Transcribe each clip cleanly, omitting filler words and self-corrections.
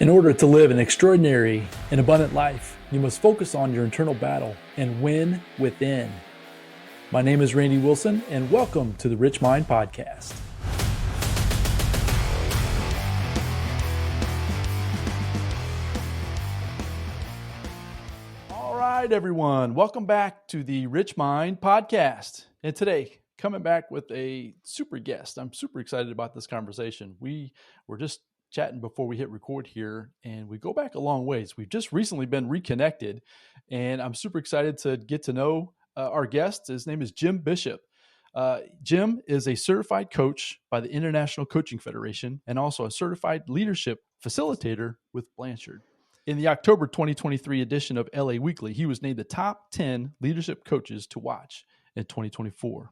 In order to live an extraordinary and abundant life, you must focus on your internal battle and win within. My name is Randy Wilson, and welcome to the Rich Mind Podcast. All right, everyone. Welcome back to the Rich Mind Podcast. And today, coming back with a super guest. I'm super excited about this conversation. We were just chatting before we hit record here, and we go back a long ways. We've just recently been reconnected, and I'm super excited to get to know our guest. His name is Jim Bishop. Jim is a certified coach by the International Coaching Federation and also a certified leadership facilitator with Blanchard. In the October 2023 edition of LA Weekly, he was named the top 10 leadership coaches to watch in 2024.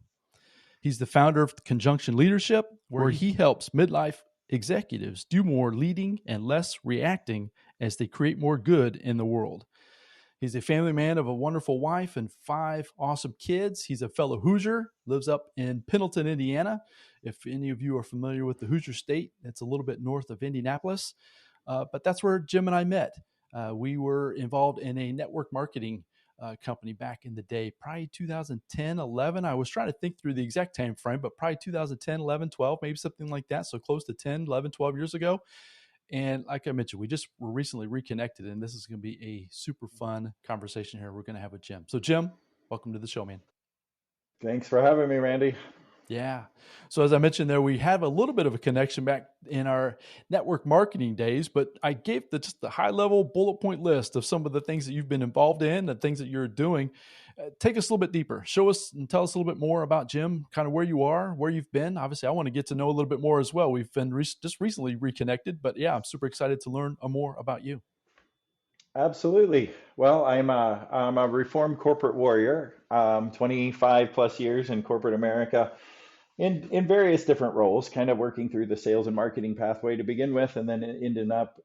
He's the founder of Conjunction Leadership, where he helps midlife executives do more leading and less reacting as they create more good in the world. He's a family man of a wonderful wife and 5 awesome kids. He's a fellow Hoosier, lives up in Pendleton, Indiana. If any of you are familiar with the Hoosier State, it's a little bit north of Indianapolis. But that's where Jim and I met. We were involved in a network marketing company back in the day, probably 2010, 11. I was trying to think through the exact time frame, but probably 2010, 11, 12, maybe something like that. So close to 10, 11, 12 years ago. And like I mentioned, we just were recently reconnected, and this is going to be a super fun conversation here we're going to have with Jim. So Jim, welcome to the show, man. Thanks for having me, Randy. Yeah. So as I mentioned there, we have a little bit of a connection back in our network marketing days, but I gave just the high level bullet point list of some of the things that you've been involved in, the things that you're doing. Take us a little bit deeper. Show us and tell us a little bit more about Jim, kind of where you are, where you've been. Obviously, I want to get to know a little bit more as well. We've been just recently reconnected, but yeah, I'm super excited to learn more about you. Absolutely. Well, I'm a reformed corporate warrior, 25 plus years in corporate America in various different roles, kind of working through the sales and marketing pathway to begin with, and then it ended up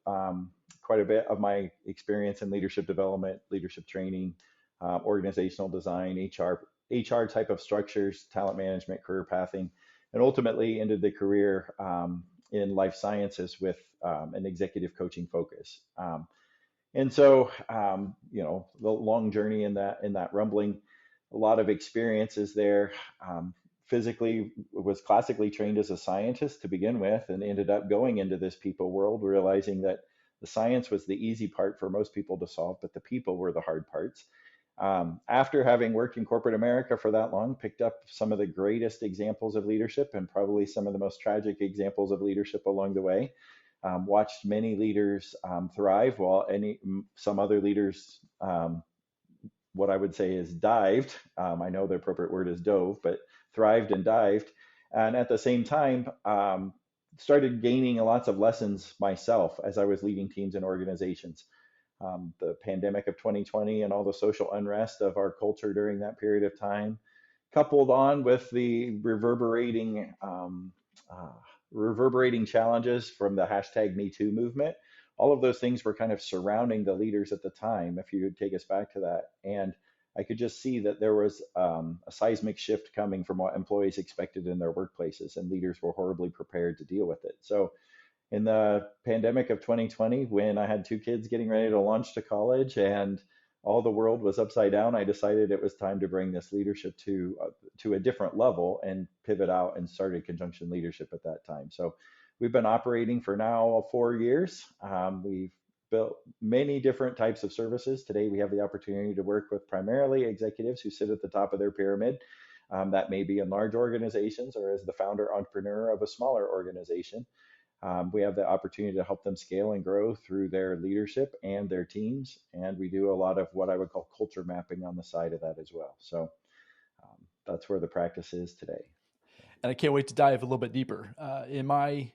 quite a bit of my experience in leadership development, leadership training, organizational design, HR type of structures, talent management, career pathing, and ultimately ended the career in life sciences with an executive coaching focus. And so, the long journey in that rumbling, a lot of experiences there. Physically was classically trained as a scientist to begin with, and ended up going into this people world, realizing that the science was the easy part for most people to solve, but the people were the hard parts. After having worked in corporate America for that long, picked up some of the greatest examples of leadership and probably some of the most tragic examples of leadership along the way. Watched many leaders thrive while some other leaders, what I would say is dived. I know the appropriate word is dove, but thrived and dived. And at the same time, started gaining lots of lessons myself as I was leading teams and organizations. The pandemic of 2020 and all the social unrest of our culture during that period of time, coupled on with the reverberating challenges from the hashtag Me Too movement. All of those things were kind of surrounding the leaders at the time, if you would take us back to that. And I could just see that there was a seismic shift coming from what employees expected in their workplaces, and leaders were horribly prepared to deal with it. So in the pandemic of 2020, when I had 2 kids getting ready to launch to college and all the world was upside down, I decided it was time to bring this leadership to a different level and pivot out and started Conjunction Leadership at that time. So we've been operating for now 4 years. We've built many different types of services. Today, we have the opportunity to work with primarily executives who sit at the top of their pyramid. That may be in large organizations or as the founder entrepreneur of a smaller organization. We have the opportunity to help them scale and grow through their leadership and their teams. And we do a lot of what I would call culture mapping on the side of that as well. So that's where the practice is today. And I can't wait to dive a little bit deeper. In my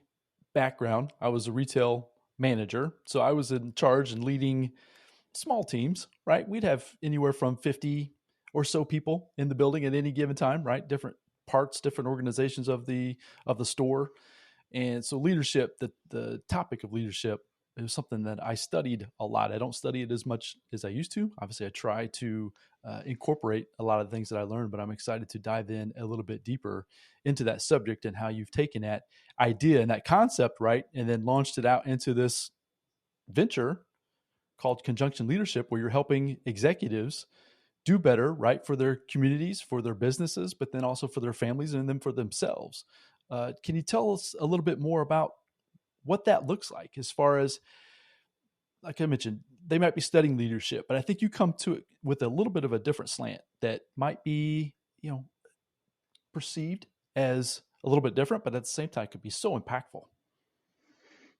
background, I was a retail manager. So I was in charge and leading small teams, right? We'd have anywhere from 50 or so people in the building at any given time, right? Different parts, different organizations of the store. And so leadership, the topic of leadership, it was something that I studied a lot. I don't study it as much as I used to. Obviously, I try to incorporate a lot of the things that I learned, but I'm excited to dive in a little bit deeper into that subject and how you've taken that idea and that concept, right, and then launched it out into this venture called Conjunction Leadership, where you're helping executives do better, right, for their communities, for their businesses, but then also for their families and then for themselves. Can you tell us a little bit more about what that looks like as far as, like I mentioned, they might be studying leadership, but I think you come to it with a little bit of a different slant that might be, perceived as a little bit different, but at the same time could be so impactful.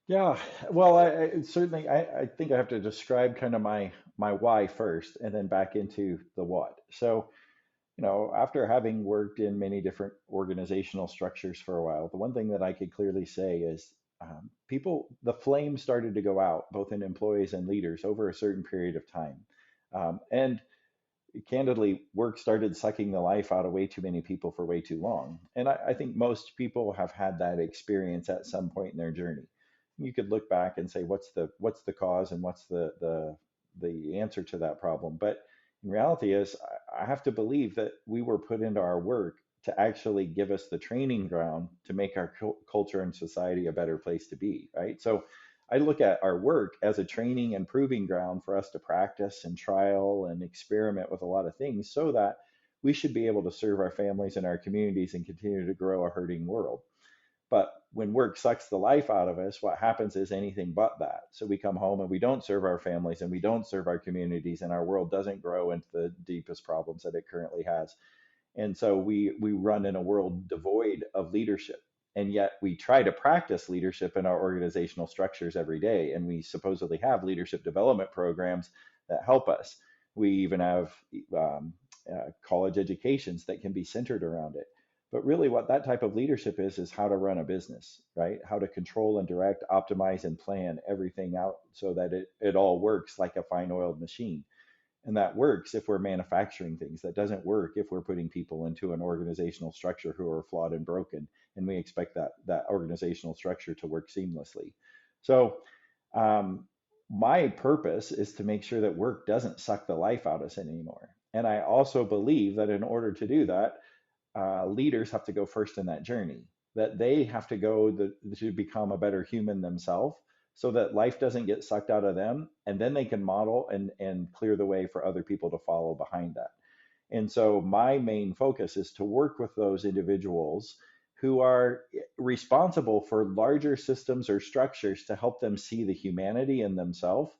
Yeah, well, certainly I think I have to describe kind of my why first, and then back into the what. So, after having worked in many different organizational structures for a while, the one thing that I could clearly say is the flame started to go out, both in employees and leaders, over a certain period of time. And candidly, work started sucking the life out of way too many people for way too long. And I think most people have had that experience at some point in their journey. You could look back and say, what's the cause and what's the answer to that problem? But in reality is I have to believe that we were put into our work to actually give us the training ground to make our culture and society a better place to be, right? So I look at our work as a training and proving ground for us to practice and trial and experiment with a lot of things so that we should be able to serve our families and our communities and continue to grow a hurting world. But when work sucks the life out of us, what happens is anything but that. So we come home and we don't serve our families and we don't serve our communities, and our world doesn't grow into the deepest problems that it currently has. And so we run in a world devoid of leadership. And yet we try to practice leadership in our organizational structures every day. And we supposedly have leadership development programs that help us. We even have college educations that can be centered around it. But really, what that type of leadership is how to run a business, right? How to control and direct, optimize, and plan everything out so that it all works like a fine oiled machine. And that works if we're manufacturing things. That doesn't work if we're putting people into an organizational structure who are flawed and broken, and we expect that organizational structure to work seamlessly. So, um, my purpose is to make sure that work doesn't suck the life out of us anymore. And I also believe that in order to do that, leaders have to go first in that journey. That they have to to become a better human themselves so that life doesn't get sucked out of them, and then they can model and clear the way for other people to follow behind that. And so my main focus is to work with those individuals who are responsible for larger systems or structures to help them see the humanity in themselves,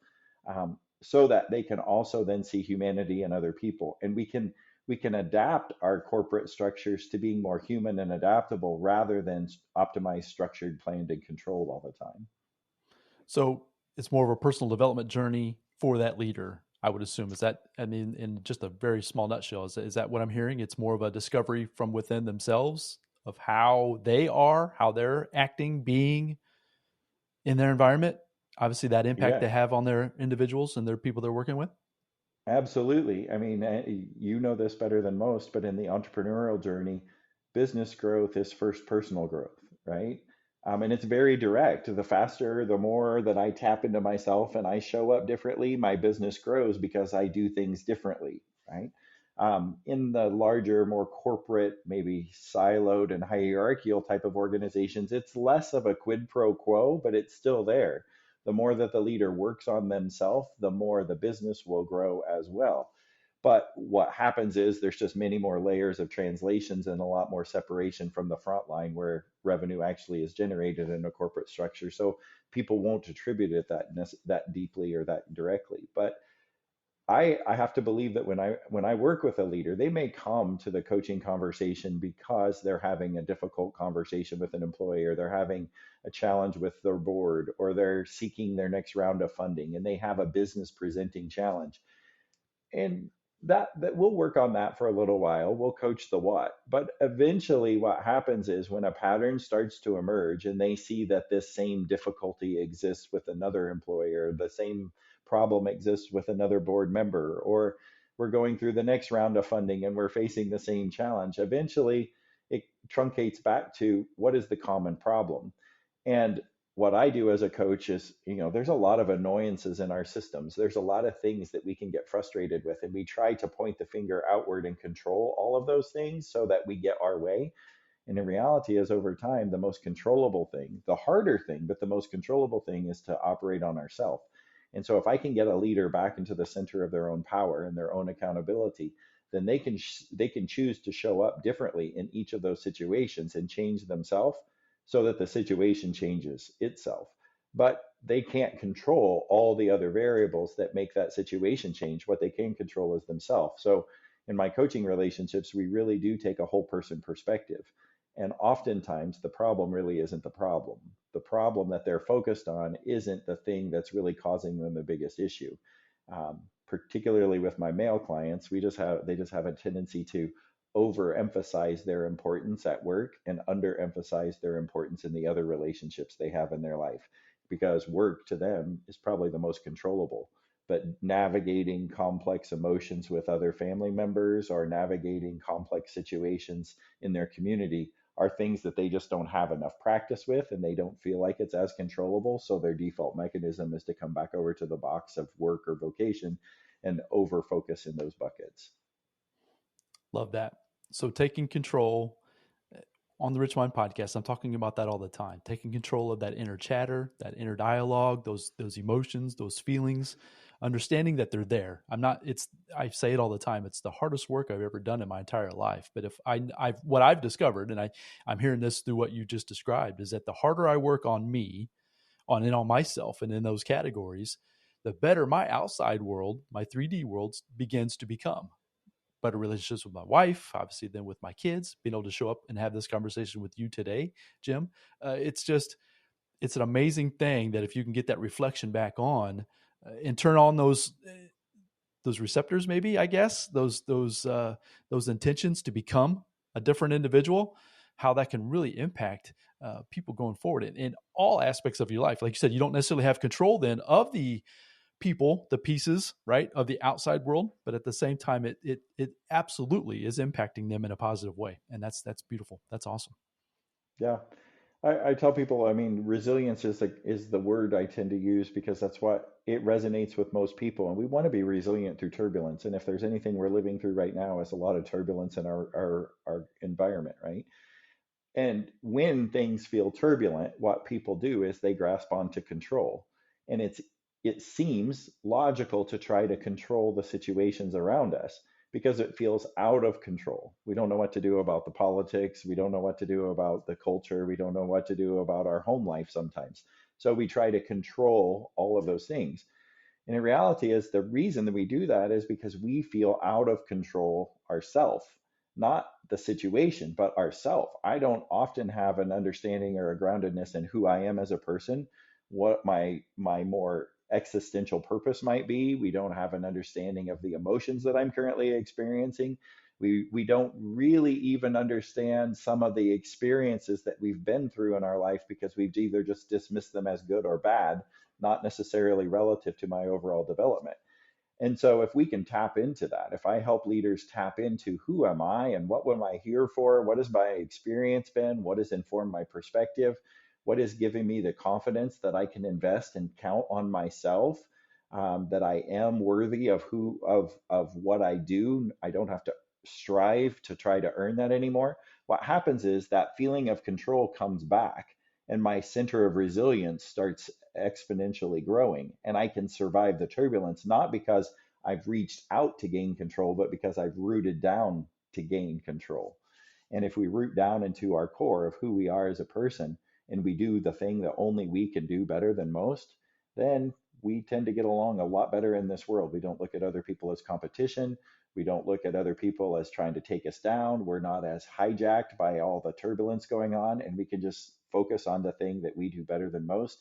so that they can also then see humanity in other people. And we can adapt our corporate structures to being more human and adaptable rather than optimized, structured, planned, and controlled all the time. So it's more of a personal development journey for that leader, I would assume. Is that, I mean, in just a very small nutshell, is that what I'm hearing? It's more of a discovery from within themselves of how they are, how they're acting, being in their environment. Obviously, that impact Yeah, they have on their individuals and their people they're working with. absolutely. I mean, you know this better than most, but in the entrepreneurial journey, business growth is first personal growth, right? And it's very direct. The faster, the more that I tap into myself and I show up differently, my business grows because I do things differently, right? In the larger, more corporate, maybe siloed and hierarchical type of organizations, it's less of a quid pro quo, but it's still there. The more that the leader works on themselves, the more the business will grow as well. But what happens is there's just many more layers of translations and a lot more separation from the front line where revenue actually is generated in a corporate structure. So people won't attribute it that deeply or that directly. But I have to believe that when I work with a leader, they may come to the coaching conversation because they're having a difficult conversation with an employee, or they're having a challenge with their board, or they're seeking their next round of funding and they have a business presenting challenge. And that we'll work on that for a little while. We'll coach the what. But eventually what happens is when a pattern starts to emerge and they see that this same difficulty exists with another employer, the same problem exists with another board member, or we're going through the next round of funding and we're facing the same challenge, eventually it truncates back to what is the common problem. And what I do as a coach is, there's a lot of annoyances in our systems. There's a lot of things that we can get frustrated with, and we try to point the finger outward and control all of those things so that we get our way. And in reality, is over time, the most controllable thing, the harder thing, but the most controllable thing is to operate on ourselves. And so if I can get a leader back into the center of their own power and their own accountability, then they can choose to show up differently in each of those situations and change themselves so that the situation changes itself. But they can't control all the other variables that make that situation change. What they can control is themselves. So in my coaching relationships, we really do take a whole person perspective. And oftentimes the problem really isn't the problem. The problem that they're focused on isn't the thing that's really causing them the biggest issue. Particularly with my male clients, they just have a tendency to overemphasize their importance at work and underemphasize their importance in the other relationships they have in their life, because work to them is probably the most controllable. But navigating complex emotions with other family members or navigating complex situations in their community are things that they just don't have enough practice with, and they don't feel like it's as controllable. So their default mechanism is to come back over to the box of work or vocation and over focus in those buckets. Love that. So taking control on the Rich Mind podcast, I'm talking about that all the time. Taking control of that inner chatter, that inner dialogue, those emotions, those feelings, understanding that they're there. I say it all the time. It's the hardest work I've ever done in my entire life. But if what I've discovered, and I'm hearing this through what you just described, is that the harder I work on me, on myself, and in those categories, the better my outside world, my 3D world, begins to become. Better relationships with my wife, obviously, then with my kids, being able to show up and have this conversation with you today, Jim. It's an amazing thing that if you can get that reflection back on and turn on those receptors, maybe, I guess, those intentions to become a different individual, how that can really impact people going forward in all aspects of your life. Like you said, you don't necessarily have control then of the people, the pieces, right, of the outside world, but at the same time, it absolutely is impacting them in a positive way, and that's beautiful. That's awesome. Yeah. I tell people, I mean, resilience is the word I tend to use because that's what it resonates with most people. And we want to be resilient through turbulence. And if there's anything we're living through right now, is a lot of turbulence in our environment, right? And when things feel turbulent, what people do is they grasp onto control. And it seems logical to try to control the situations around us because it feels out of control. We don't know what to do about the politics. We don't know what to do about the culture. We don't know what to do about our home life sometimes. So we try to control all of those things. And in reality is the reason that we do that is because we feel out of control ourselves, not the situation, but ourself. I don't often have an understanding or a groundedness in who I am as a person, what my more existential purpose might be. We don't have an understanding of the emotions that I'm currently experiencing. We don't really even understand some of the experiences that we've been through in our life because we've either just dismissed them as good or bad, not necessarily relative to my overall development. And so if we can tap into that, if I help leaders tap into who am I and what am I here for? What has my experience been? What has informed my perspective? What is giving me the confidence that I can invest and count on myself, that I am worthy of of what I do. I don't have to strive to try to earn that anymore. What happens is that feeling of control comes back and my center of resilience starts exponentially growing. And I can survive the turbulence, not because I've reached out to gain control, but because I've rooted down to gain control. And if we root down into our core of who we are as a person and we do the thing that only we can do better than most, then we tend to get along a lot better in this world. We don't look at other people as competition. We don't look at other people as trying to take us down. We're not as hijacked by all the turbulence going on, and we can just focus on the thing that we do better than most.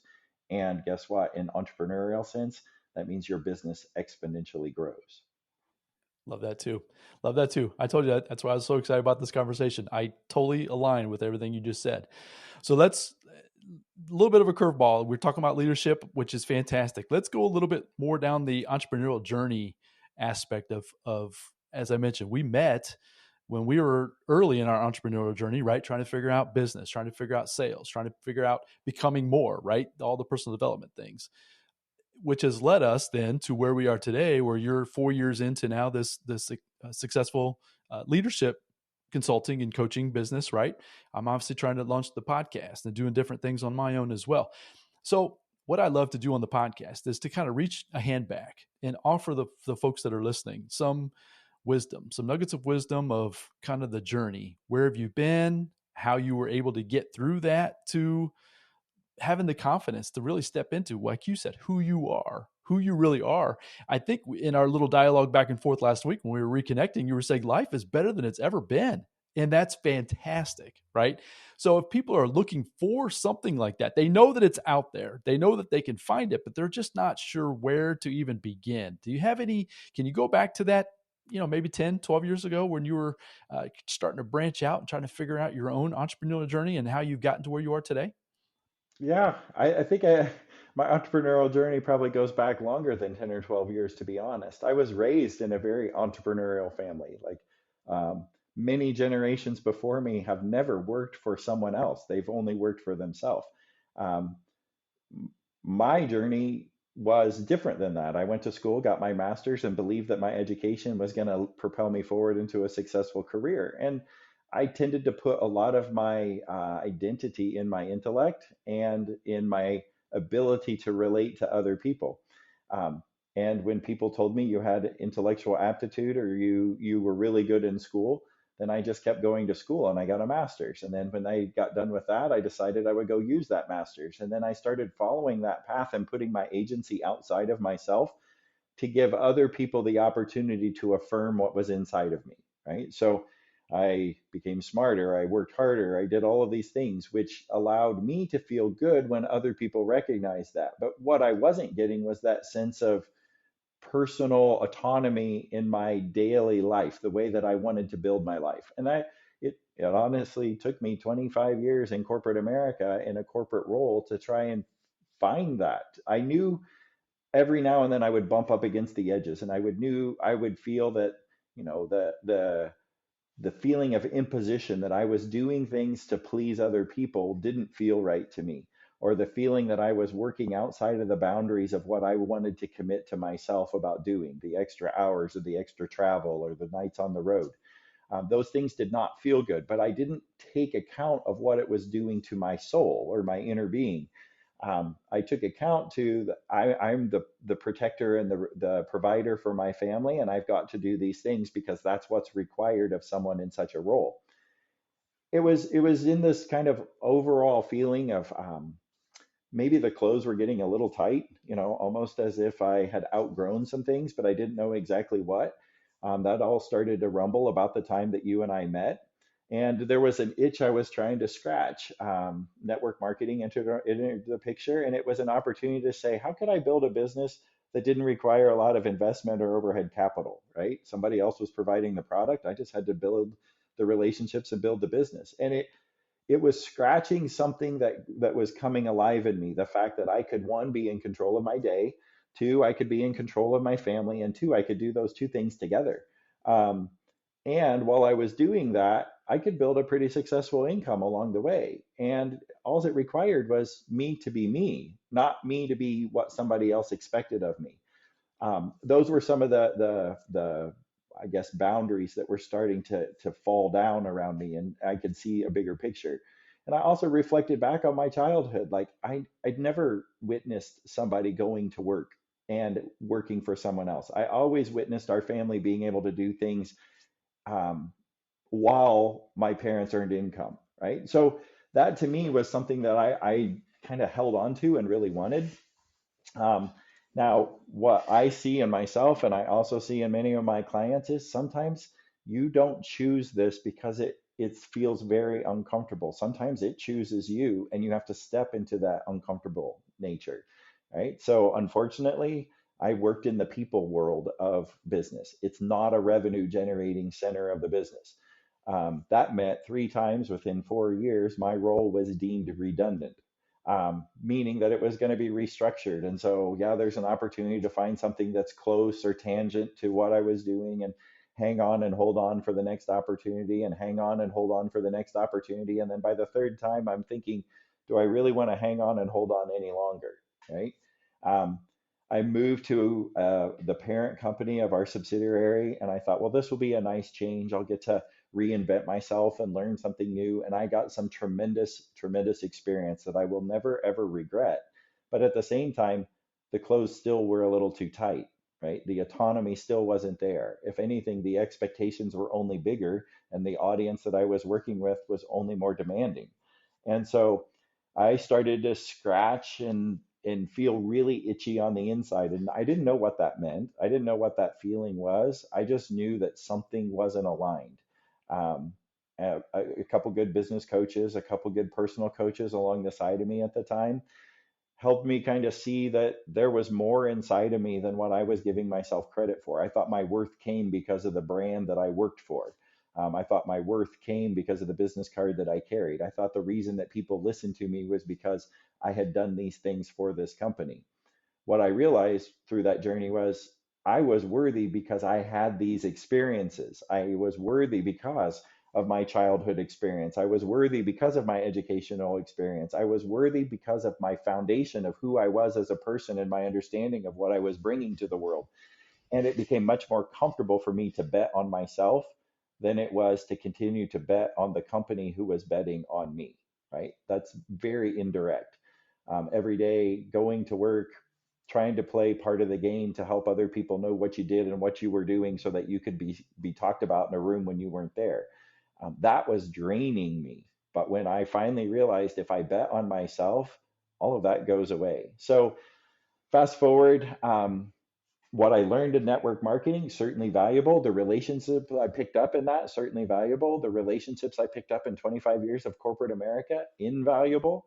And guess what? In entrepreneurial sense, that means your business exponentially grows. Love that too. Love that too. I told you that's why I was so excited about this conversation. I totally align with everything you just said. So let's a little bit of a curveball. We're talking about leadership, which is fantastic. Let's go a little bit more down the entrepreneurial journey aspect of as I mentioned, we met when we were early in our entrepreneurial journey, right? Trying to figure out business, trying to figure out sales, trying to figure out becoming more, right? All the personal development things, which has led us then to where we are today, where you're 4 years into now this successful leadership consulting and coaching business, right? I'm obviously trying to launch the podcast and doing different things on my own as well. So, what I love to do on the podcast is to kind of reach a hand back and offer the folks that are listening some wisdom, some nuggets of wisdom of kind of the journey. Where have you been? How you were able to get through that to having the confidence to really step into, like you said, who you are, who you really are. I think in our little dialogue back and forth last week when we were reconnecting, you were saying life is better than it's ever been. And that's fantastic, right? So if people are looking for something like that, they know that it's out there. They know that they can find it, but they're just not sure where to even begin. Do you have any, can you go back to that, maybe 10, 12 years ago when you were starting to branch out and trying to figure out your own entrepreneurial journey and how you've gotten to where you are today? Yeah, I think my entrepreneurial journey probably goes back longer than 10 or 12 years, to be honest. I was raised in a very entrepreneurial family. Like many generations before me have never worked for someone else, they've only worked for themselves. Um, my journey was different than that. I went to school, got my master's, and believed that my education was going to propel me forward into a successful career. And I tended to put a lot of my identity in my intellect and in my ability to relate to other people. Um, and when people told me you had intellectual aptitude or you were really good in school, then I just kept going to school and I got a master's. And then when I got done with that, I decided I would go use that master's. And then I started following that path and putting my agency outside of myself to give other people the opportunity to affirm what was inside of me. Right. So I became smarter. I worked harder. I did all of these things, which allowed me to feel good when other people recognized that. But what I wasn't getting was that sense of personal autonomy in my daily life, the way that I wanted to build my life. And it honestly took me 25 years in corporate America in a corporate role to try and find that. I knew every now and then I would bump up against the edges and I would feel that, the feeling of imposition that I was doing things to please other people didn't feel right to me, or the feeling that I was working outside of the boundaries of what I wanted to commit to myself about doing, the extra hours or the extra travel or the nights on the road. Those things did not feel good, but I didn't take account of what it was doing to my soul or my inner being. I took account to I'm the protector and the provider for my family, and I've got to do these things because that's what's required of someone in such a role. It was in this kind of overall feeling of maybe the clothes were getting a little tight, almost as if I had outgrown some things, but I didn't know exactly what. That all started to rumble about the time that you and I met. And there was an itch I was trying to scratch. Network marketing entered the picture, and it was an opportunity to say, how could I build a business that didn't require a lot of investment or overhead capital, right? Somebody else was providing the product. I just had to build the relationships and build the business. And it was scratching something that was coming alive in me, the fact that I could, one, be in control of my day, two, I could be in control of my family, and two, I could do those two things together. um, and while I was doing that, I could build a pretty successful income along the way, and all it required was me to be me, not me to be what somebody else expected of me. Those were some of the I guess boundaries that were starting to fall down around me, and I could see a bigger picture. And I also reflected back on my childhood. Like I'd never witnessed somebody going to work and working for someone else. I always witnessed our family being able to do things um, while my parents earned income, right? So that to me was something that I kind of held on to and really wanted. um, Now, what I see in myself, and I also see in many of my clients, is sometimes you don't choose this because it feels very uncomfortable. Sometimes it chooses you, and you have to step into that uncomfortable nature, right? So, unfortunately, I worked in the people world of business. It's not a revenue generating center of the business. That meant 3 times within 4 years, my role was deemed redundant, meaning that it was going to be restructured. And so, yeah, there's an opportunity to find something that's close or tangent to what I was doing and hang on and hold on for the next opportunity and hang on and hold on for the next opportunity. And then by the third time, I'm thinking, do I really want to hang on and hold on any longer? Right. Um, I moved to the parent company of our subsidiary, and I thought, well, this will be a nice change. I'll get to reinvent myself and learn something new. And I got some tremendous, tremendous experience that I will never, ever regret. But at the same time, the clothes still were a little too tight, right? The autonomy still wasn't there. If anything, the expectations were only bigger, and the audience that I was working with was only more demanding. And so I started to scratch and feel really itchy on the inside. And I didn't know what that meant. I didn't know what that feeling was. I just knew that something wasn't aligned. Um, a couple good business coaches, a couple good personal coaches along the side of me at the time helped me kind of see that there was more inside of me than what I was giving myself credit for. I thought my worth came because of the brand that I worked for. I thought my worth came because of the business card that I carried. I thought the reason that people listened to me was because I had done these things for this company. What I realized through that journey was I was worthy because I had these experiences. I was worthy because of my childhood experience. I was worthy because of my educational experience. I was worthy because of my foundation of who I was as a person and my understanding of what I was bringing to the world. And it became much more comfortable for me to bet on myself than it was to continue to bet on the company who was betting on me, right? That's very indirect. Every day going to work, trying to play part of the game to help other people know what you did and what you were doing so that you could be talked about in a room when you weren't there. That was draining me. But when I finally realized if I bet on myself, all of that goes away. So fast forward, what I learned in network marketing, certainly valuable. The relationships I picked up in that, certainly valuable. The relationships I picked up in 25 years of corporate America, invaluable.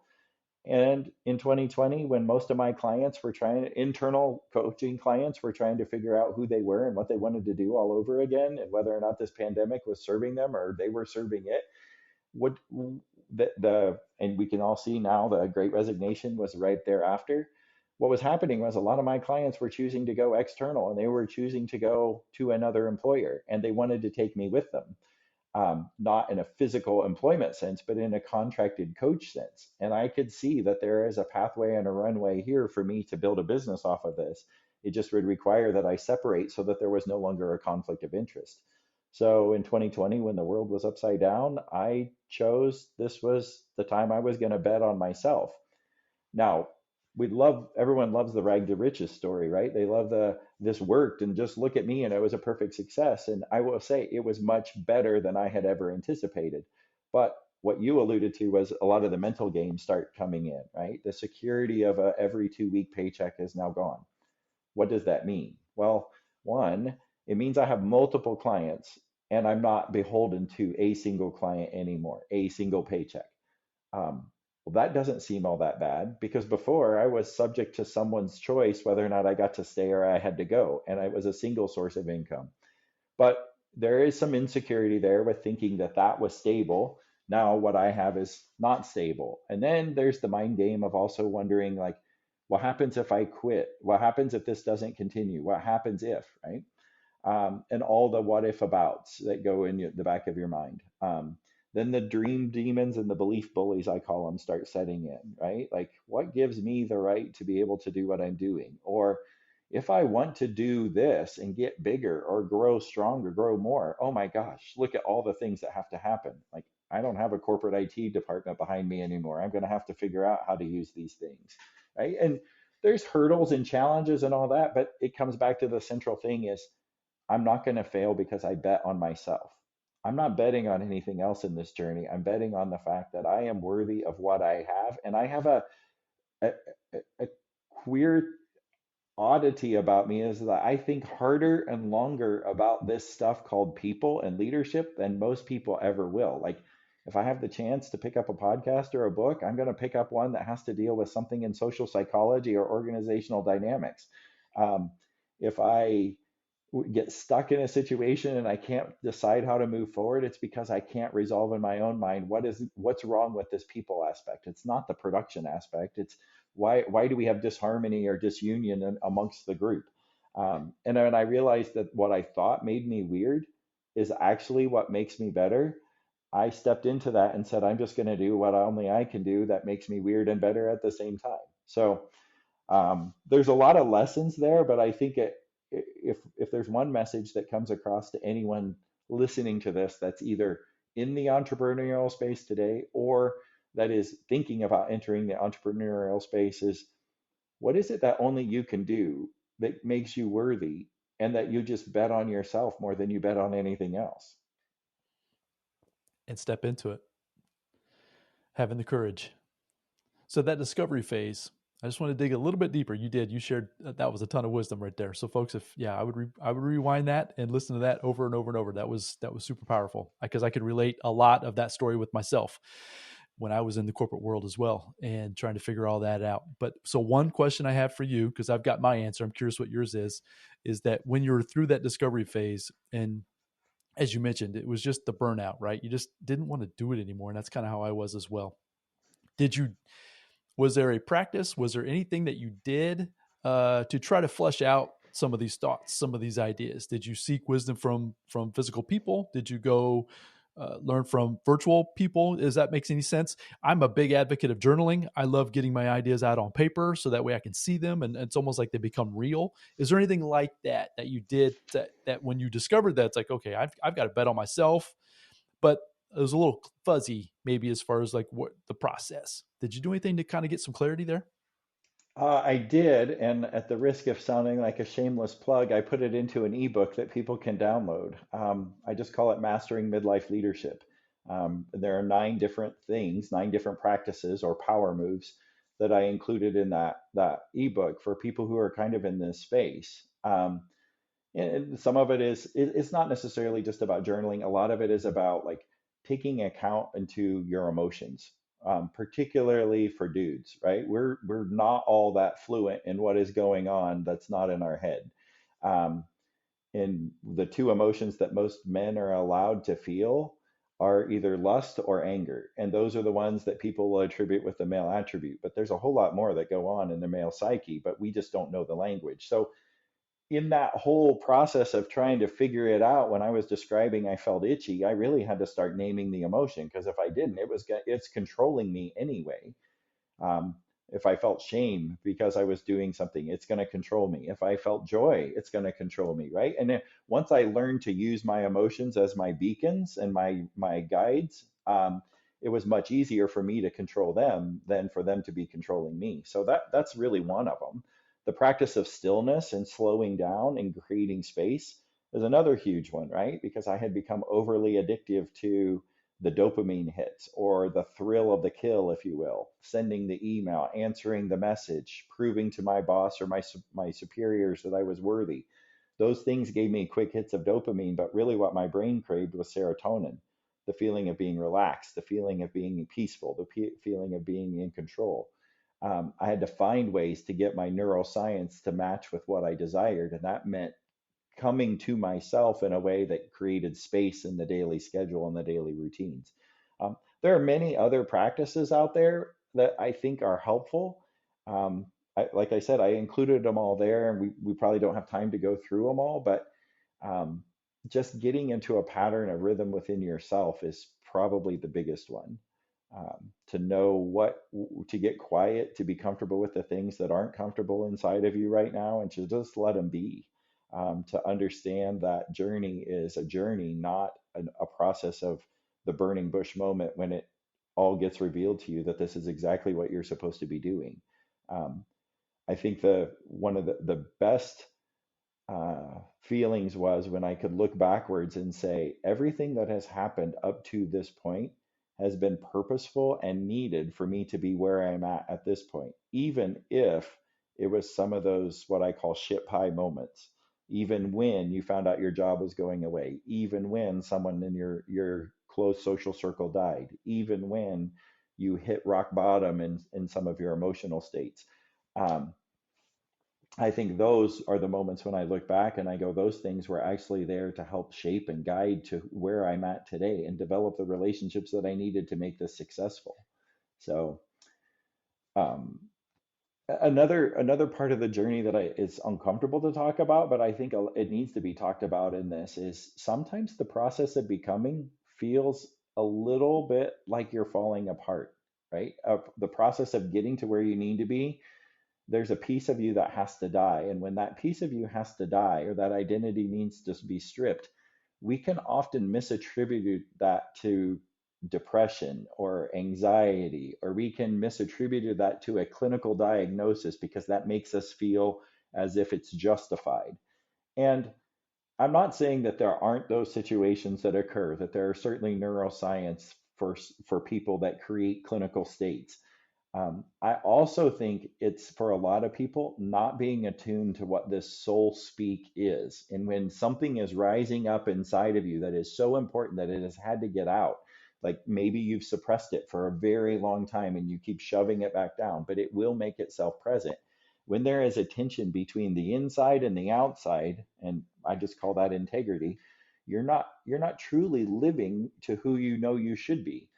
And in 2020, when most of my clients were trying, internal coaching clients were trying to figure out who they were and what they wanted to do all over again, and whether or not this pandemic was serving them or they were serving it, what the and we can all see now the great resignation was right thereafter. What was happening was a lot of my clients were choosing to go external and they were choosing to go to another employer and they wanted to take me with them, not in a physical employment sense, but in a contracted coach sense. And I could see that there is a pathway and a runway here for me to build a business off of this. It just would require that I separate so that there was no longer a conflict of interest. So in 2020, when the world was upside down, I chose this was the time I was going to bet on myself. Now, everyone loves the rag to riches story, right? They love the this worked and just look at me and it was a perfect success. And I will say it was much better than I had ever anticipated. But what you alluded to was a lot of the mental games start coming in, right? The security of a every 2 week paycheck is now gone. What does that mean? Well, one, it means I have multiple clients and I'm not beholden to a single client anymore, a single paycheck. Well, that doesn't seem all that bad because before I was subject to someone's choice whether or not I got to stay or I had to go, and I was a single source of income. But there is some insecurity there with thinking that that was stable. Now, what I have is not stable. And then there's the mind game of also wondering, like, what happens if I quit? What happens if this doesn't continue? What happens if, right? And all the what if abouts that go in the back of your mind. Then the dream demons and the belief bullies, I call them, start setting in, right? Like, what gives me the right to be able to do what I'm doing? Or if I want to do this and get bigger or grow stronger, grow more, oh my gosh, look at all the things that have to happen. Like, I don't have a corporate IT department behind me anymore. I'm going to have to figure out how to use these things, right? And there's hurdles and challenges and all that, but it comes back to the central thing is I'm not going to fail because I bet on myself. I'm not betting on anything else in this journey. I'm betting on the fact that I am worthy of what I have. And I have a, a queer oddity about me is that I think harder and longer about this stuff called people and leadership than most people ever will. Like, if I have the chance to pick up a podcast or a book, I'm going to pick up one that has to deal with something in social psychology or organizational dynamics. Um, if I get stuck in a situation and I can't decide how to move forward, it's because I can't resolve in my own mind what's wrong with this people aspect. It's not the production aspect. It's why do we have disharmony or disunion amongst the group? And then I realized that what I thought made me weird is actually what makes me better. I stepped into that and said, I'm just going to do what only I can do that makes me weird and better at the same time. So there's a lot of lessons there, but I think if there's one message that comes across to anyone listening to this that's either in the entrepreneurial space today or that is thinking about entering the entrepreneurial space is what is it that only you can do that makes you worthy and that you just bet on yourself more than you bet on anything else? And step into it, having the courage. So that discovery phase, I just want to dig a little bit deeper. You shared that was a ton of wisdom right there. So folks, if I would rewind that and listen to that over and over and over. That was super powerful because I could relate a lot of that story with myself when I was in the corporate world as well and trying to figure all that out. But so one question I have for you, because I've got my answer, I'm curious what yours is that when you're through that discovery phase, and as you mentioned, it was just the burnout, right? You just didn't want to do it anymore. And that's kind of how I was as well. Did you Was there a practice? Was there anything that you did to try to flesh out some of these thoughts, some of these ideas? Did you seek wisdom from physical people? Did you go learn from virtual people? Does that make any sense? I'm a big advocate of journaling. I love getting my ideas out on paper so that way I can see them and it's almost like they become real. Is there anything like that you did that when you discovered that it's like, okay, I've got to bet on myself, but it was a little fuzzy maybe as far as like what the process. Did you do anything to kind of get some clarity there? I did, and at the risk of sounding like a shameless plug, I put it into an ebook that people can download. I just call it Mastering Midlife Leadership. There are 9 different things, 9 different practices or power moves that I included in that ebook for people who are kind of in this space. And some of it is it's not necessarily just about journaling. A lot of it is about like taking account into your emotions, particularly for dudes, right? We're not all that fluent in what is going on that's not in our head. um, and the two emotions that most men are allowed to feel are either lust or anger, and those are the ones that people will attribute with the male attribute, but there's a whole lot more that go on in the male psyche, but we just don't know the language. So in that whole process of trying to figure it out, when I was describing I felt itchy, I really had to start naming the emotion, because if I didn't, it's controlling me anyway. um, if I felt shame because I was doing something, it's going to control me. If I felt joy, it's going to control me, right? And then once I learned to use my emotions as my beacons and my guides, it was much easier for me to control them than for them to be controlling me. So that's really one of them. The practice of stillness and slowing down and creating space is another huge one, right? Because I had become overly addictive to the dopamine hits or the thrill of the kill, if you will, sending the email, answering the message, proving to my boss or my superiors that I was worthy. Those things gave me quick hits of dopamine, but really what my brain craved was serotonin, the feeling of being relaxed, the feeling of being peaceful, the feeling of being in control. I had to find ways to get my neuroscience to match with what I desired, and that meant coming to myself in a way that created space in the daily schedule and the daily routines. There are many other practices out there that I think are helpful. Like I said, I included them all there, and we probably don't have time to go through them all, but um, just getting into a pattern, a rhythm within yourself is probably the biggest one. To know to get quiet, to be comfortable with the things that aren't comfortable inside of you right now, and to just let them be. To understand that journey is a journey, not a process of the burning bush moment when it all gets revealed to you that this is exactly what you're supposed to be doing. Um, I think the one of the best feelings was when I could look backwards and say, everything that has happened up to this point has been purposeful and needed for me to be where I'm at this point, even if it was some of those what I call shit pie moments. Even when you found out your job was going away, even when someone in your close social circle died, even when you hit rock bottom in some of your emotional states. Um, I think those are the moments when I look back and I go, those things were actually there to help shape and guide to where I'm at today and develop the relationships that I needed to make this successful. So, um, another part of the journey that is uncomfortable to talk about, but I think it needs to be talked about in this is sometimes the process of becoming feels a little bit like you're falling apart, right? The process of getting to where you need to be, there's a piece of you that has to die. And when that piece of you has to die or that identity needs to be stripped, we can often misattribute that to depression or anxiety, or we can misattribute that to a clinical diagnosis because that makes us feel as if it's justified. And I'm not saying that there aren't those situations that occur, that there are certainly neuroscience for people that create clinical states. I also think it's for a lot of people not being attuned to what this soul speak is. And when something is rising up inside of you that is so important that it has had to get out, like maybe you've suppressed it for a very long time and you keep shoving it back down, but it will make itself present. When there is a tension between the inside and the outside, and I just call that integrity, you're not truly living to who you know you should be,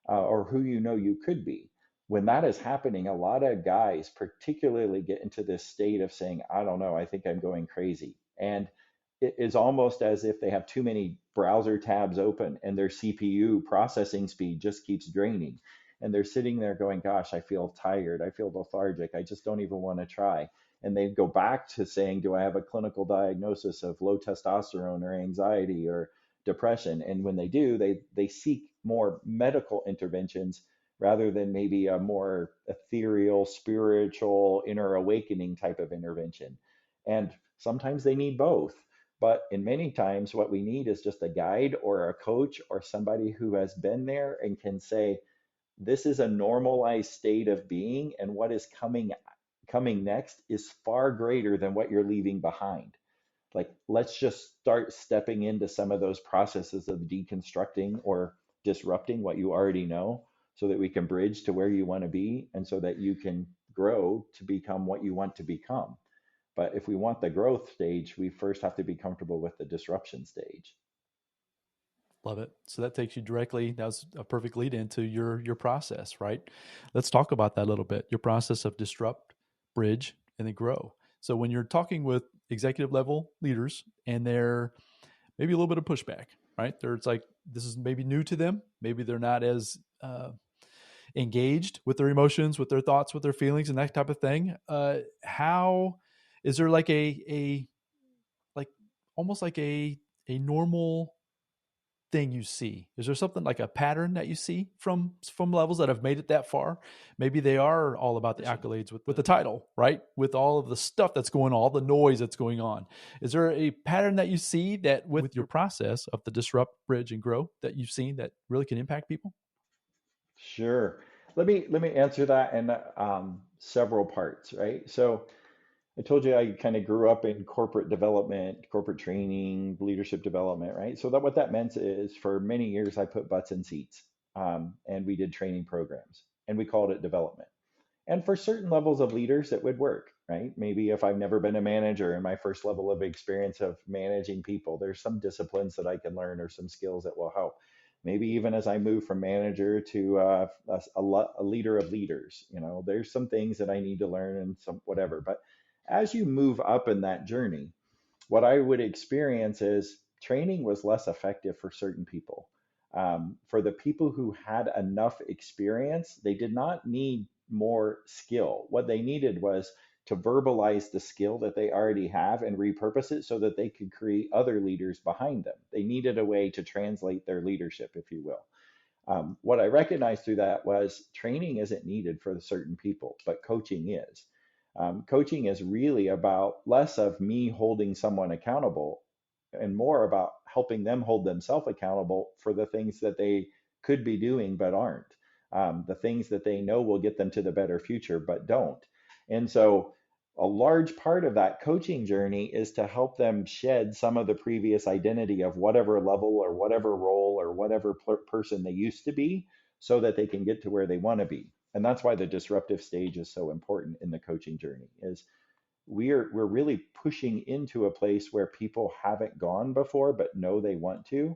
or who you know you could be. When that is happening, a lot of guys particularly get into this state of saying, I don't know, I think I'm going crazy. And it is almost as if they have too many browser tabs open and their CPU processing speed just keeps draining. And they're sitting there going, gosh, I feel tired. I feel lethargic. I just don't even want to try. And they go back to saying, do I have a clinical diagnosis of low testosterone or anxiety or depression? And when they do, they seek more medical interventions rather than maybe a more ethereal, spiritual, inner awakening type of intervention. And sometimes they need both. But in many times, what we need is just a guide or a coach or somebody who has been there and can say, this is a normalized state of being, and what is coming next is far greater than what you're leaving behind. Like, let's just start stepping into some of those processes of deconstructing or disrupting what you already know so that we can bridge to where you want to be and so that you can grow to become what you want to become. But if we want the growth stage, we first have to be comfortable with the disruption stage. Love it. So that takes you directly. That was a perfect lead into your process, right? Let's talk about that a little bit. Your process of disrupt, bridge, and then grow. So when you're talking with executive level leaders and they're maybe a little bit of pushback, right? There's like this is maybe new to them. Maybe they're not as engaged with their emotions, with their thoughts, with their feelings, and that type of thing. How is there like a like almost like a normal thing you see? Is there something like a pattern that you see from levels that have made it that far? Maybe they are all about the accolades with the title, right? With all of the stuff that's going on, all the noise that's going on. Is there a pattern that you see that with your process of the disrupt, bridge, and grow that you've seen that really can impact people? Sure. Let me answer that in several parts, right? So I told you I kind of grew up in corporate development, corporate training, leadership development, right? So that what that meant is for many years I put butts in seats, and we did training programs, and we called it development. And for certain levels of leaders, it would work, right? Maybe if I've never been a manager in my first level of experience of managing people, there's some disciplines that I can learn or some skills that will help. Maybe even as I move from manager to a leader of leaders, there's some things that I need to learn and some whatever. But as you move up in that journey, what I would experience is training was less effective for certain people. For the people who had enough experience, they did not need more skill. What they needed was to verbalize the skill that they already have and repurpose it so that they could create other leaders behind them. They needed a way to translate their leadership, if you will. What I recognized through that was training isn't needed for the certain people, but coaching is. Coaching is really about less of me holding someone accountable and more about helping them hold themselves accountable for the things that they could be doing but aren't, the things that they know will get them to the better future but don't. And so a large part of that coaching journey is to help them shed some of the previous identity of whatever level or whatever role or whatever person they used to be so that they can get to where they want to be. And that's why the disruptive stage is so important in the coaching journey is we're really pushing into a place where people haven't gone before but know they want to.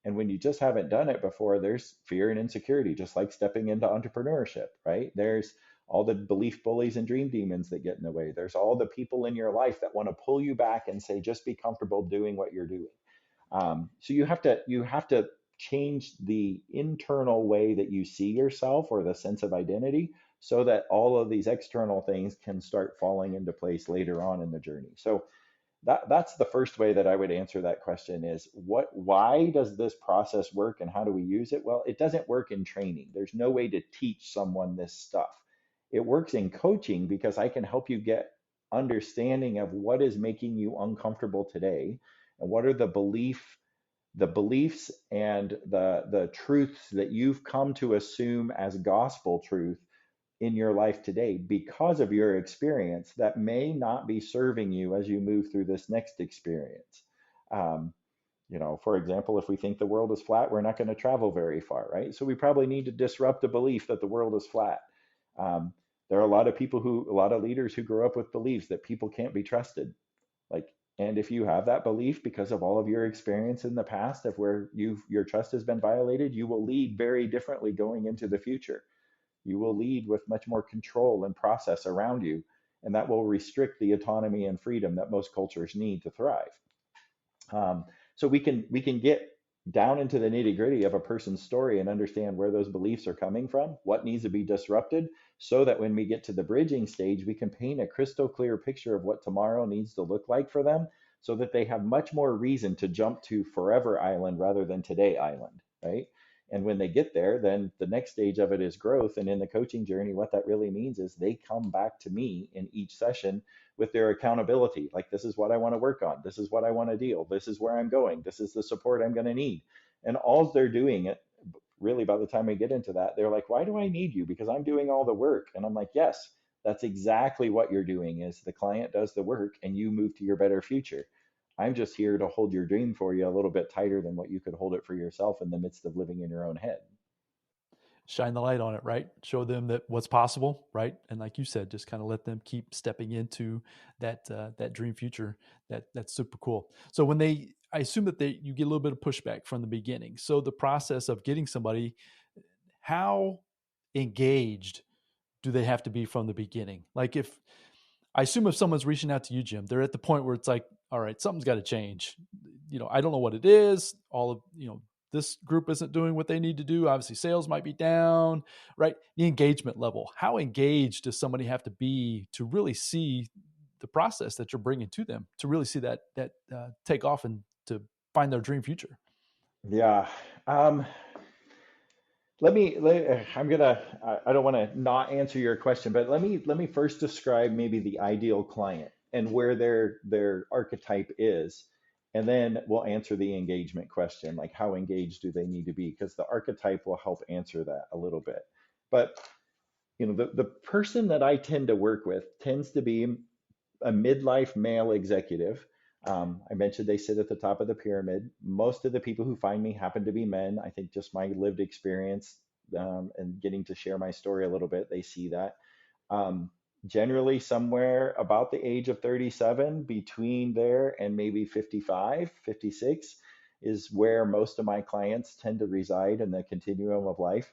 And when you just haven't done it before, there's fear and insecurity, just like stepping into entrepreneurship, right? There's all the belief bullies and dream demons that get in the way. There's all the people in your life that want to pull you back and say, just be comfortable doing what you're doing. So you have to change the internal way that you see yourself or the sense of identity so that all of these external things can start falling into place later on in the journey. So That's the first way that I would answer that question is why does this process work and how do we use it? Well, it doesn't work in training. There's no way to teach someone this stuff. It works in coaching because I can help you get understanding of what is making you uncomfortable today and what are the beliefs and the truths that you've come to assume as gospel truth in your life today because of your experience that may not be serving you as you move through this next experience. Um, for example, if we think the world is flat, we're not going to travel very far, right? So we probably need to disrupt the belief that the world is flat. Um, there are a lot of leaders who grow up with beliefs that people can't be trusted. Like, and if you have that belief because of all of your experience in the past of where your trust has been violated, you will lead very differently going into the future. You will lead with much more control and process around you, and that will restrict the autonomy and freedom that most cultures need to thrive. Um, so we can get down into the nitty gritty of a person's story and understand where those beliefs are coming from, what needs to be disrupted, so that when we get to the bridging stage, we can paint a crystal clear picture of what tomorrow needs to look like for them, so that they have much more reason to jump to Forever Island rather than Today Island, right? And when they get there, then the next stage of it is growth. And in the coaching journey, what that really means is they come back to me in each session with their accountability. Like, this is what I want to work on. This is what I want to deal. This is where I'm going. This is the support I'm going to need. And all they're doing it really by the time we get into that, they're like, why do I need you? Because I'm doing all the work. And I'm like, yes, that's exactly what you're doing is the client does the work and you move to your better future. I'm just here to hold your dream for you a little bit tighter than what you could hold it for yourself in the midst of living in your own head. Shine the light on it, right? Show them that what's possible, right? And like you said, just kind of let them keep stepping into that dream future. That's super cool. So when I assume that you get a little bit of pushback from the beginning. So the process of getting somebody, how engaged do they have to be from the beginning? Like, if I assume if someone's reaching out to you, Jim, they're at the point where it's like, all right, something's got to change. I don't know what it is. All of, this group isn't doing what they need to do. Obviously, sales might be down, right? The engagement level. How engaged does somebody have to be to really see the process that you're bringing to them, to really see that take off and to find their dream future? Yeah. Um, I'm gonna, I don't want to not answer your question, but let me first describe maybe the ideal client and where their archetype is. And then we'll answer the engagement question, like how engaged do they need to be? Because the archetype will help answer that a little bit. But the person that I tend to work with tends to be a midlife male executive. I mentioned they sit at the top of the pyramid. Most of the people who find me happen to be men. I think just my lived experience and getting to share my story a little bit, they see that. Um, Generally, somewhere about the age of 37, between there and maybe 55, 56 is where most of my clients tend to reside in the continuum of life.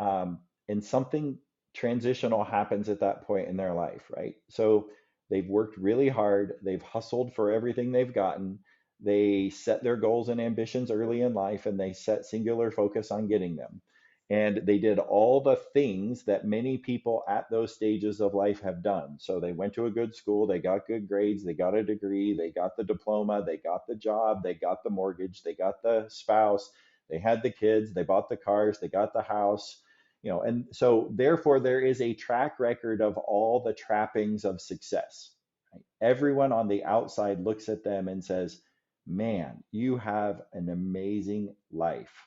And something transitional happens at that point in their life, right? So they've worked really hard, they've hustled for everything they've gotten, they set their goals and ambitions early in life, and they set singular focus on getting them. And they did all the things that many people at those stages of life have done. So they went to a good school, they got good grades, they got a degree, they got the diploma, they got the job, they got the mortgage, they got the spouse, they had the kids, they bought the cars, they got the house, and so therefore there is a track record of all the trappings of success. Right? Everyone on the outside looks at them and says, man, you have an amazing life.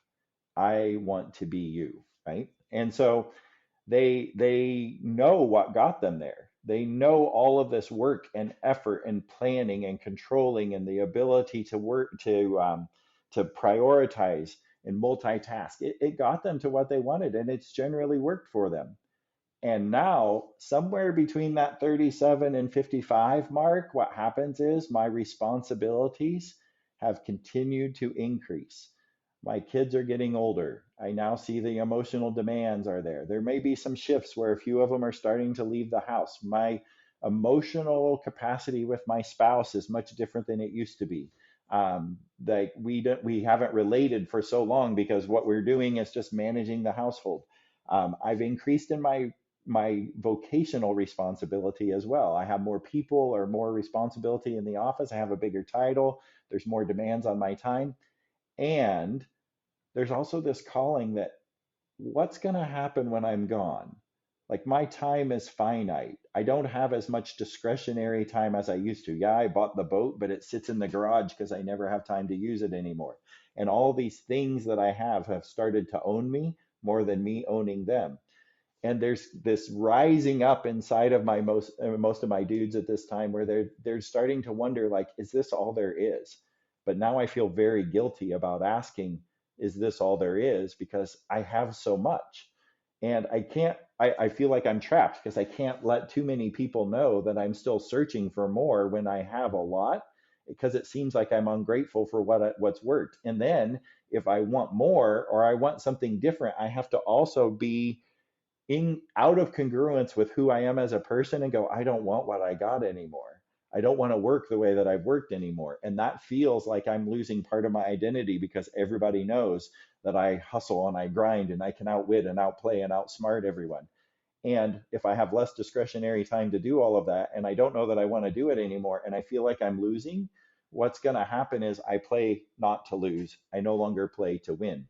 I want to be you, right? And so they know what got them there. They know all of this work and effort and planning and controlling and the ability to work to prioritize and multitask. It got them to what they wanted, and it's generally worked for them. And now, somewhere between that 37 and 55 mark, what happens is my responsibilities have continued to increase. My kids are getting older. I now see the emotional demands are there. There may be some shifts where a few of them are starting to leave the house. My emotional capacity with my spouse is much different than it used to be. Like we haven't related for so long because what we're doing is just managing the household. I've increased in my my vocational responsibility as well. I have more people or more responsibility in the office. I have a bigger title. There's more demands on my time. And there's also this calling that what's going to happen when I'm gone? Like my time is finite. I don't have as much discretionary time as I used to. Yeah, I bought the boat, but it sits in the garage because I never have time to use it anymore. And all these things that I have started to own me more than me owning them. And there's this rising up inside of my most of my dudes at this time where they're starting to wonder, like, is this all there is? But now I feel very guilty about asking, is this all there is? Because I have so much. And I can't, I feel like I'm trapped because I can't let too many people know that I'm still searching for more when I have a lot, because it seems like I'm ungrateful for what's worked. And then if I want more or I want something different, I have to also be in out of congruence with who I am as a person and go, I don't want what I got anymore. I don't want to work the way that I've worked anymore. And that feels like I'm losing part of my identity because everybody knows that I hustle and I grind and I can outwit and outplay and outsmart everyone. And if I have less discretionary time to do all of that and I don't know that I want to do it anymore and I feel like I'm losing, what's going to happen is I play not to lose. I no longer play to win.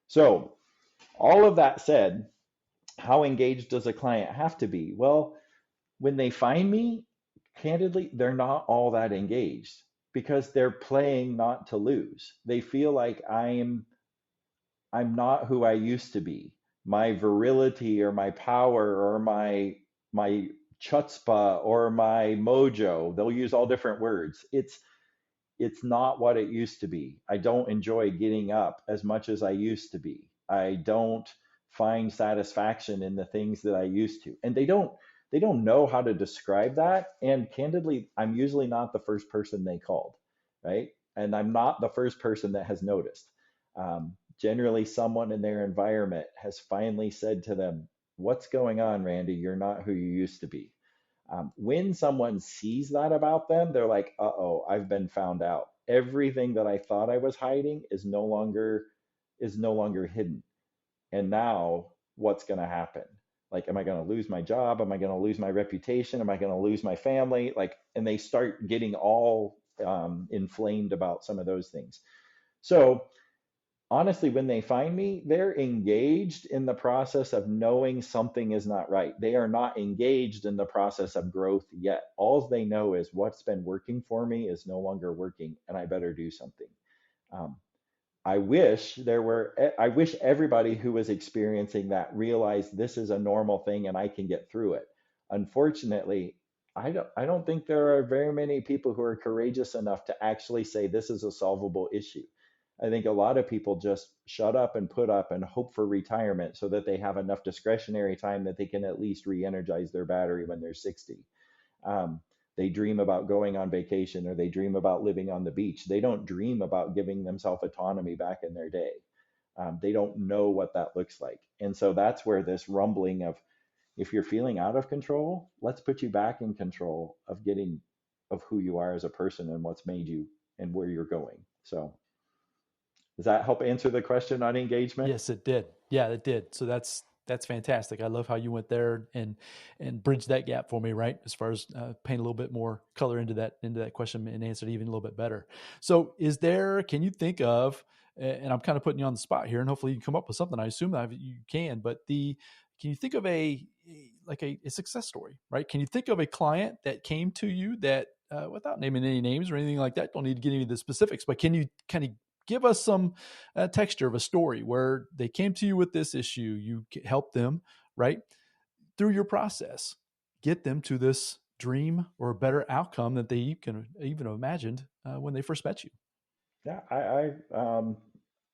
So, all of that said, how engaged does a client have to be? Well, when they find me, candidly, they're not all that engaged because they're playing not to lose. They feel like I'm not who I used to be. My virility or my power or my chutzpah or my mojo, they'll use all different words. It's not what it used to be. I don't enjoy getting up as much as I used to be. I don't find satisfaction in the things that I used to. And they don't know how to describe that. And candidly, I'm usually not the first person they called, right? And I'm not the first person that has noticed. Generally, someone in their environment has finally said to them, "What's going on, Randy? You're not who you used to be." When someone sees that about them, they're like, "Uh-oh, I've been found out. Everything that I thought I was hiding is no longer hidden. And now what's going to happen? Like, am I going to lose my job? Am I going to lose my reputation? Am I going to lose my family?" Like, and they start getting all inflamed about some of those things. So honestly, when they find me, they're engaged in the process of knowing something is not right. They are not engaged in the process of growth yet. All they know is what's been working for me is no longer working, and I better do something. Um, I wish everybody who was experiencing that realized this is a normal thing and I can get through it. Unfortunately, I don't think there are very many people who are courageous enough to actually say this is a solvable issue. I think a lot of people just shut up and put up and hope for retirement so that they have enough discretionary time that they can at least re-energize their battery when they're 60. Um, they dream about going on vacation or they dream about living on the beach. They don't dream about giving themselves autonomy back in their day. They don't know what that looks like. And so that's where this rumbling of, if you're feeling out of control, let's put you back in control of who you are as a person and what's made you and where you're going. So does that help answer the question on engagement? Yes, it did. Yeah, it did. So that's fantastic. I love how you went there and bridged that gap for me, right? As far as paint a little bit more color into that question and answer it even a little bit better. So, can you think of, and I'm kind of putting you on the spot here, and hopefully you can come up with something. I assume that you can, but can you think of a success story, right? Can you think of a client that came to you that, without naming any names or anything like that, don't need to get into the specifics, but can you kind of give us some texture of a story where they came to you with this issue, you helped them, right, through your process, get them to this dream or a better outcome that they can even imagined when they first met you? Yeah,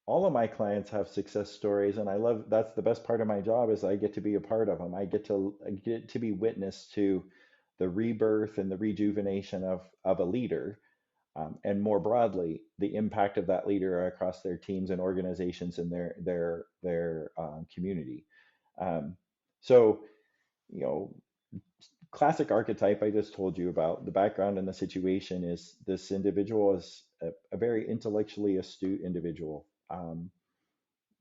all of my clients have success stories, and I love that's the best part of my job is I get to be a part of them. I get to be witness to the rebirth and the rejuvenation of a leader, and more broadly, the impact of that leader across their teams and organizations and their community. Um, so, you know, classic archetype I just told you about, the background and the situation is this individual is a very intellectually astute individual.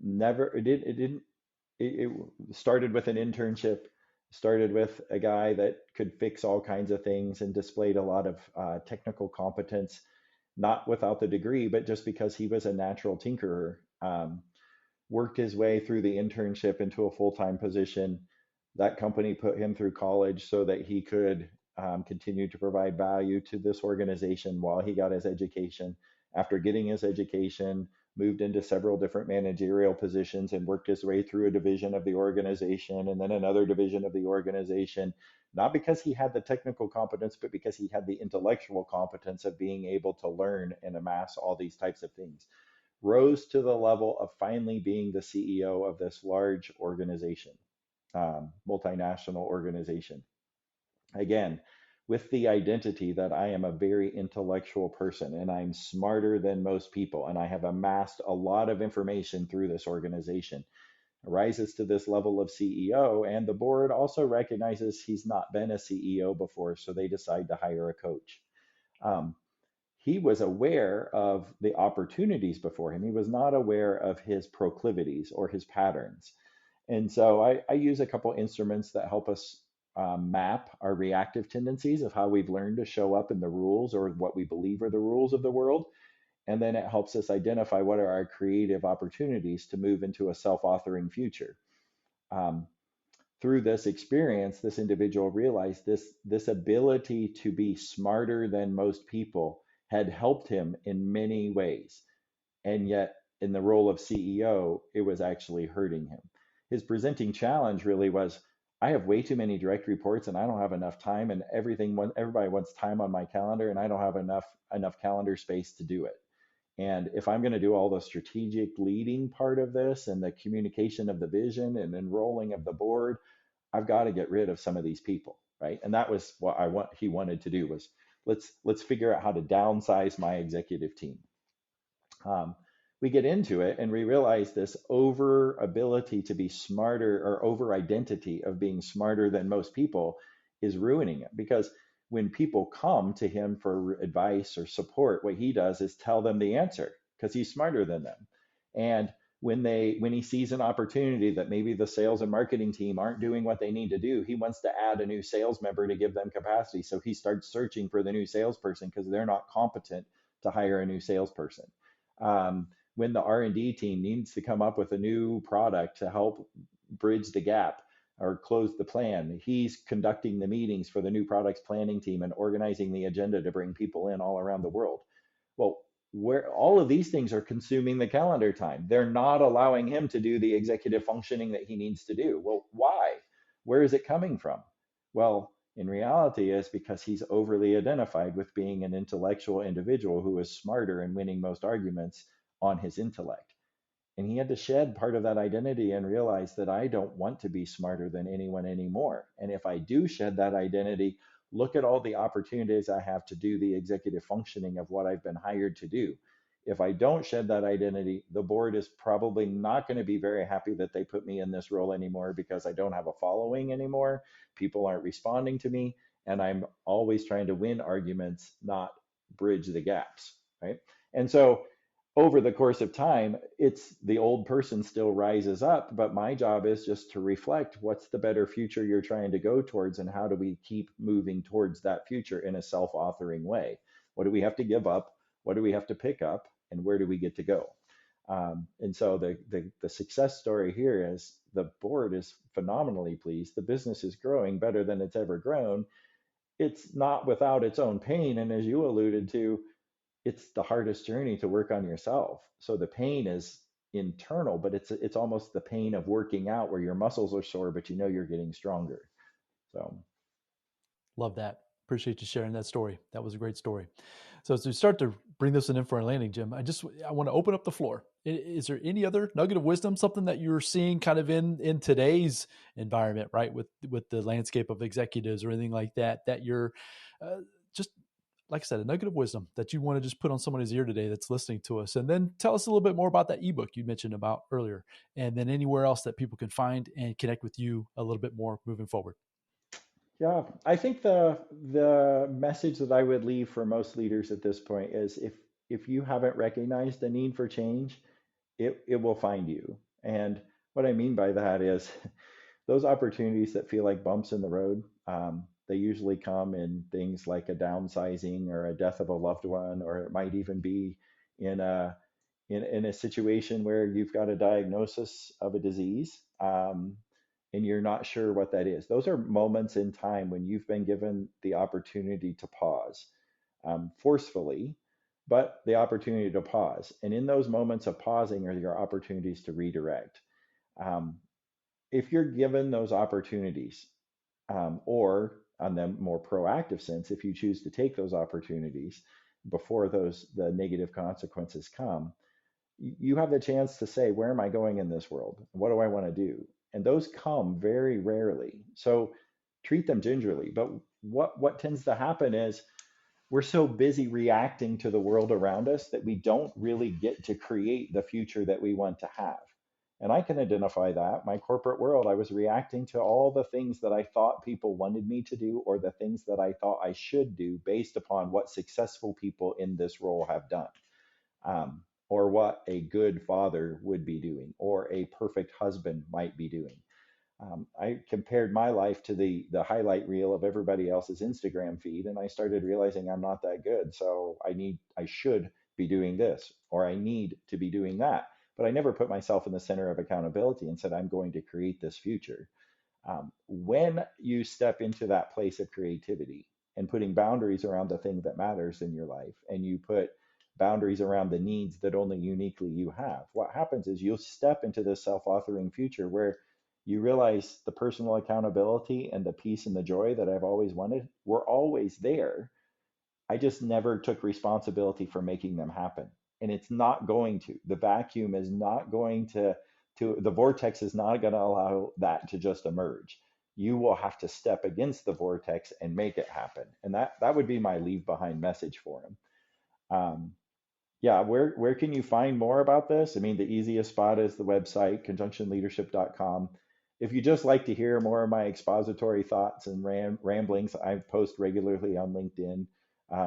Never, it didn't, it started with an internship, Started with a guy that could fix all kinds of things and displayed a lot of technical competence, not without the degree, but just because he was a natural tinkerer. Worked his way through the internship into a full-time position. That company put him through college so that he could continue to provide value to this organization while he got his education. After getting his education, moved into several different managerial positions and worked his way through a division of the organization and then another division of the organization, not because he had the technical competence, but because he had the intellectual competence of being able to learn and amass all these types of things. Rose to the level of finally being the CEO of this large organization, multinational organization. Again, with the identity that I am a very intellectual person and I'm smarter than most people, and I have amassed a lot of information through this organization. Rises to this level of CEO, and the board also recognizes he's not been a CEO before, so they decide to hire a coach. Um, he was aware of the opportunities before him. He was not aware of his proclivities or his patterns. And so I use a couple instruments that help us map our reactive tendencies of how we've learned to show up in the rules or what we believe are the rules of the world. And then it helps us identify what are our creative opportunities to move into a self authoring future. Um, Through this experience, this individual realized this ability to be smarter than most people had helped him in many ways. And yet, in the role of CEO, it was actually hurting him. His presenting challenge really was, I have way too many direct reports and I don't have enough time, and everybody wants time on my calendar and I don't have enough calendar space to do it. And if I'm going to do all the strategic leading part of this and the communication of the vision and enrolling of the board, I've got to get rid of some of these people, right? And that was what he wanted to do was let's figure out how to downsize my executive team. um, we get into it and we realize this over ability to be smarter or over identity of being smarter than most people is ruining it, because when people come to him for advice or support, what he does is tell them the answer because he's smarter than them. And when he sees an opportunity that maybe the sales and marketing team aren't doing what they need to do, he wants to add a new sales member to give them capacity, so he starts searching for the new salesperson because they're not competent to hire a new salesperson. When the R&D team needs to come up with a new product to help bridge the gap or close the plan, he's conducting the meetings for the new products planning team and organizing the agenda to bring people in all around the world. Well, where all of these things are consuming the calendar time, they're not allowing him to do the executive functioning that he needs to do. Well, why? Where is it coming from? Well, in reality, is because he's overly identified with being an intellectual individual who is smarter and winning most arguments on his intellect. And he had to shed part of that identity and realize that I don't want to be smarter than anyone anymore. And if I do shed that identity, look at all the opportunities I have to do the executive functioning of what I've been hired to do. If I don't shed that identity, the board is probably not going to be very happy that they put me in this role anymore, because I don't have a following anymore. People aren't responding to me. And I'm always trying to win arguments, not bridge the gaps. Right. And so over the course of time, it's the old person still rises up, but my job is just to reflect what's the better future you're trying to go towards, and how do we keep moving towards that future in a self-authoring way? What do we have to give up? What do we have to pick up? And where do we get to go? And so the success story here is the board is phenomenally pleased. The business is growing better than it's ever grown. It's not without its own pain. And as you alluded to, it's the hardest journey to work on yourself. So the pain is internal, but it's almost the pain of working out where your muscles are sore, but you know you're getting stronger. So Love that. Appreciate you sharing that story. That was a great story. So as we start to bring this in for a landing, Jim, I want to open up the floor. Is there any other nugget of wisdom, something that you're seeing kind of in today's environment, right, with the landscape of executives or anything like that, that you're just, like I said, a nugget of wisdom that you want to just put on somebody's ear today that's listening to us? And then tell us a little bit more about that ebook you mentioned about earlier, and then anywhere else that people can find and connect with you a little bit more moving forward. yeah, I think the message that I would leave for most leaders at this point is, if you haven't recognized the need for change, it will find you. And what I mean by that is those opportunities that feel like bumps in the road, they usually come in things like a downsizing or a death of a loved one, or it might even be in a situation where you've got a diagnosis of a disease, and you're not sure what that is. Those are moments in time when you've been given the opportunity to pause, forcefully, but the opportunity to pause. And in those moments of pausing are your opportunities to redirect. Um, if you're given those opportunities, or on the more proactive sense, if you choose to take those opportunities before the negative consequences come, you have the chance to say, where am I going in this world? What do I want to do? And those come very rarely. So treat them gingerly. But what tends to happen is we're so busy reacting to the world around us that we don't really get to create the future that we want to have. And I can identify that. My corporate world, I was reacting to all the things that I thought people wanted me to do, or the things that I thought I should do based upon what successful people in this role have done, or what a good father would be doing, or a perfect husband might be doing. I compared my life to the highlight reel of everybody else's Instagram feed, and I started realizing I'm not that good. So I should be doing this, or I need to be doing that. But I never put myself in the center of accountability and said, I'm going to create this future. When you step into that place of creativity and putting boundaries around the thing that matters in your life, and you put boundaries around the needs that only uniquely you have, what happens is you'll step into this self-authoring future where you realize the personal accountability and the peace and the joy that I've always wanted were always there. I just never took responsibility for making them happen. And it's not going to. The vacuum is not going to the vortex is not going to allow that to just emerge. You will have to step against the vortex and make it happen. And that would be my leave behind message for him. Yeah, where can you find more about this? I mean, the easiest spot is the website, conjunctionleadership.com. If you just like to hear more of my expository thoughts and ramblings, I post regularly on LinkedIn.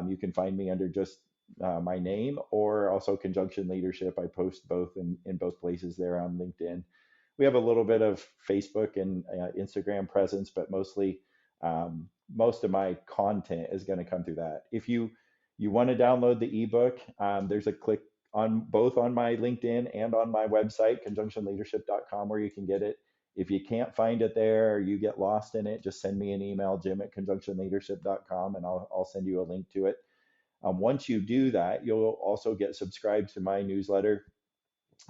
You can find me under just my name, or also Conjunction Leadership. I post both in both places there on LinkedIn. We have a little bit of Facebook and Instagram presence, but mostly most of my content is going to come through that. If you want to download the ebook, there's a click on both on my LinkedIn and on my website, conjunctionleadership.com, where you can get it. If you can't find it there, or you get lost in it, just send me an email, jim@conjunctionleadership.com, and I'll send you a link to it. Once you do that, you'll also get subscribed to my newsletter.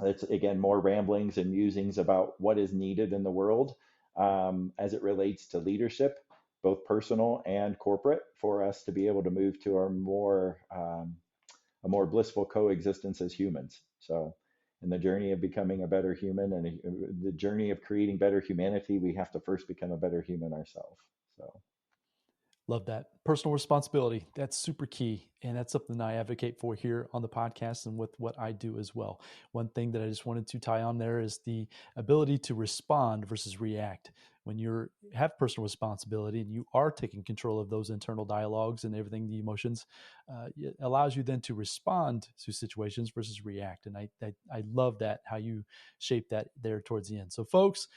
It's, again, more ramblings and musings about what is needed in the world, as it relates to leadership, both personal and corporate, for us to be able to move to a more blissful coexistence as humans. So, in the journey of becoming a better human, and the journey of creating better humanity, we have to first become a better human ourselves. So. Love that. Personal responsibility. That's super key. And that's something I advocate for here on the podcast and with what I do as well. One thing that I just wanted to tie on there is the ability to respond versus react. When you have personal responsibility and you are taking control of those internal dialogues and everything, the emotions, it allows you then to respond to situations versus react. And I love that, how you shape that there towards the end. So folks,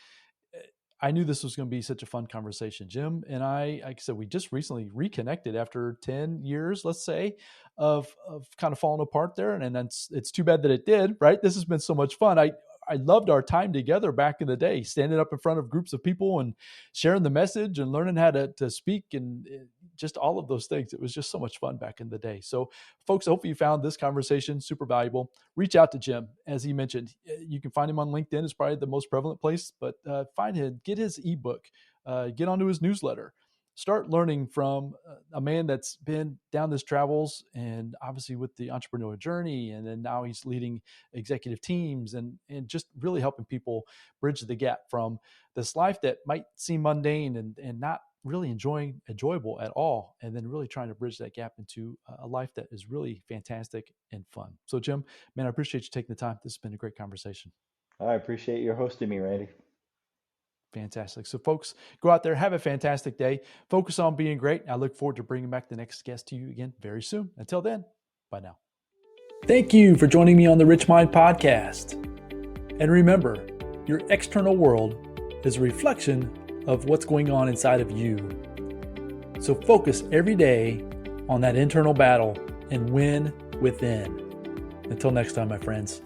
I knew this was going to be such a fun conversation. Jim and I, like I said, we just recently reconnected after 10 years, let's say, of kind of falling apart there. And it's too bad that it did, right? This has been so much fun. I loved our time together back in the day, standing up in front of groups of people and sharing the message and learning how to speak, and just all of those things. It was just so much fun back in the day. So folks, I hope you found this conversation super valuable. Reach out to Jim. As he mentioned, you can find him on LinkedIn. It's probably the most prevalent place, but find him, get his ebook, get onto his newsletter. Start learning from a man that's been down this travels, and obviously with the entrepreneurial journey, and then now he's leading executive teams and just really helping people bridge the gap from this life that might seem mundane and not really enjoyable at all, and then really trying to bridge that gap into a life that is really fantastic and fun. So Jim, man, I appreciate you taking the time. This has been a great conversation. I appreciate your hosting me, Randy. Fantastic. So folks, go out there, have a fantastic day. Focus on being great. I look forward to bringing back the next guest to you again very soon. Until then, bye now. Thank you for joining me on the Rich Mind Podcast. And remember, your external world is a reflection of what's going on inside of you. So focus every day on that internal battle and win within. Until next time, my friends.